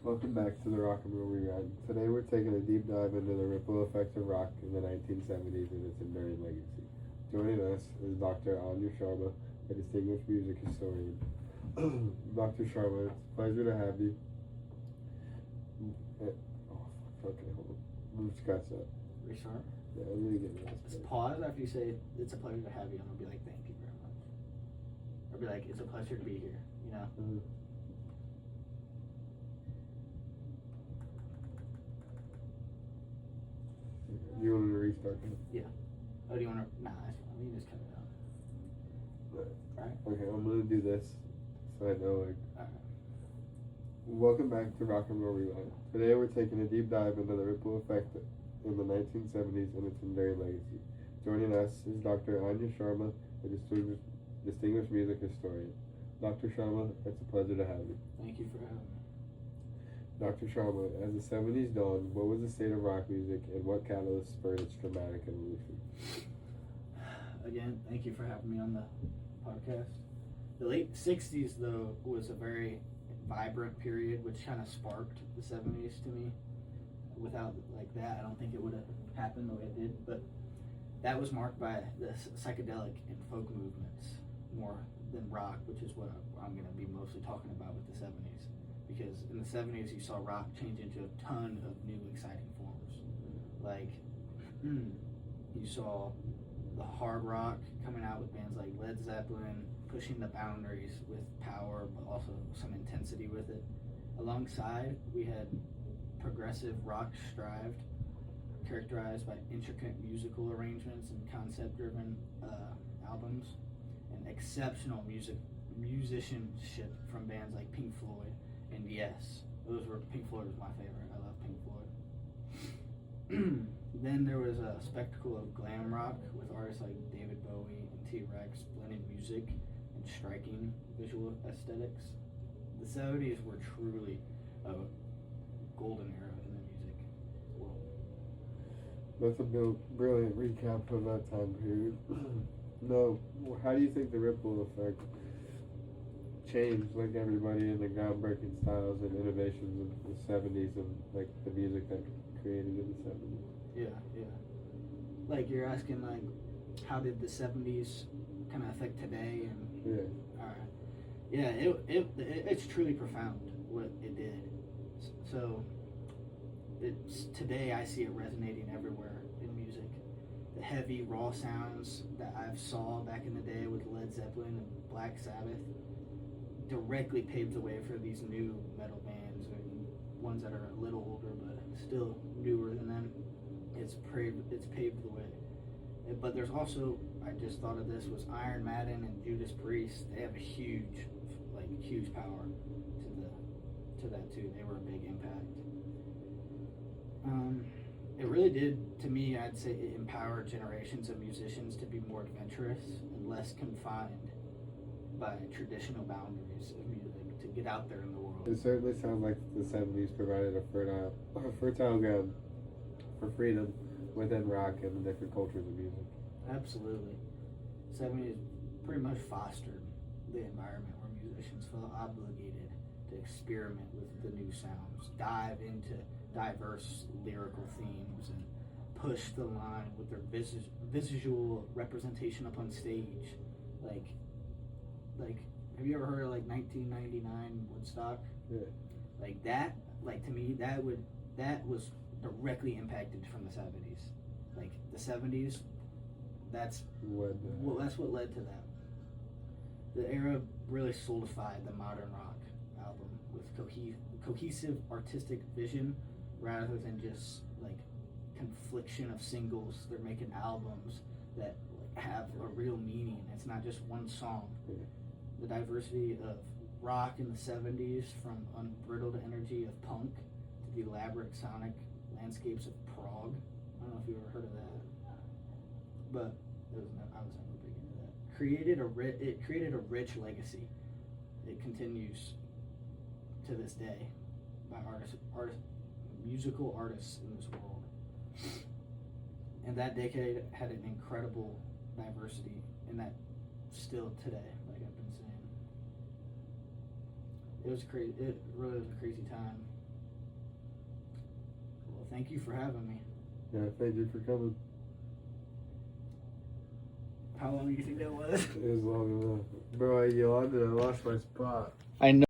Welcome back to the Rock and Roll Rewind. Today we're taking a deep dive into the ripple effects of rock in the 1970s and its enduring legacy. Joining us is Dr. Anya Sharma, a distinguished music historian. Dr. Sharma, it's a pleasure to have you. Okay, hold on. Let me scratch that. Restart. Yeah, let me get this. Just pause after you say it's a pleasure to have you, and I'll be like, thank you very much. Or be like, it's a pleasure to be here, you know? You want me to restart it? Yeah. Oh, do you want to? Nah, that's fine. We can just cut it out. Right? Okay, I'm gonna do this so I know like. Alright. Welcome back to Rock and Roll Rewind. Today we're taking a deep dive into the ripple effect in the 1970s and its enduring legacy. Joining us is Dr. Anya Sharma, a distinguished music historian. Dr. Sharma, it's a pleasure to have you. Thank you for having me. Dr. Sharma, as the 70s dawned, what was the state of rock music and what catalyst spurred its dramatic evolution? Again, thank you for having me on the podcast. The late 60s, though, was a very vibrant period, which kind of sparked the 70s to me. Without like that, I don't think it would have happened the way it did. But that was marked by the psychedelic and folk movements more than rock, which is what I'm going to be mostly talking about with the 70s. Because in the 70s, you saw rock change into a ton of new exciting forms. Like, you saw the hard rock coming out with bands like Led Zeppelin, pushing the boundaries with power, but also some intensity with it. Alongside, we had progressive rock strived, characterized by intricate musical arrangements and concept-driven albums, and exceptional musicianship from bands like Pink Floyd and Yes. Pink Floyd was my favorite. I love Pink Floyd. Then there was a spectacle of glam rock with artists like David Bowie and T-Rex blending music and striking visual aesthetics. The 70s were truly a golden era in the music world. That's a brilliant recap of that time period. No, how do you think the ripple effect changed like everybody in the groundbreaking styles and innovations of the 70s and like the music that created in the 70s? Yeah. Like you're asking like how did the 70s kind of affect today and yeah. All right. Yeah, it's truly profound what it did. So it's today I see it resonating everywhere in music. The heavy raw sounds that I've saw back in the day with Led Zeppelin and Black Sabbath directly paved the way for these new metal bands and ones that are a little older but still newer than them. It's paved the way. But there's also, I just thought of this, was Iron Maiden and Judas Priest. They have a huge power to that too. They were a big impact. It really did, to me, I'd say it empowered generations of musicians to be more adventurous and less confined by traditional boundaries of music, to get out there in the world. It certainly sounds like the 70s provided a fertile ground for freedom within rock and the different cultures of music. Absolutely. 70s pretty much fostered the environment where musicians felt obligated to experiment with the new sounds, dive into diverse lyrical themes, and push the line with their visual representation up on stage. Like, have you ever heard of like 1999 Woodstock? Yeah. Like that, like to me, that was directly impacted from the 70s. Like the 70s, that's what led to that. The era really solidified the modern rock album with cohesive artistic vision rather than just like confliction of singles. They're making albums that have a real meaning. It's not just one song. Yeah. The diversity of rock in the 70s, from unbridled energy of punk to the elaborate sonic landscapes of prog. I don't know if you ever heard of that, but I was never big into that. It created a rich legacy. It continues to this day by musical artists in this world. And that decade had an incredible diversity, and that still today, like I've been saying. It was crazy. It really was a crazy time. thank you for having me. Yeah, thank you for coming. How long do you think that was? It was long enough. Bro, I yawned and I lost my spot. I know.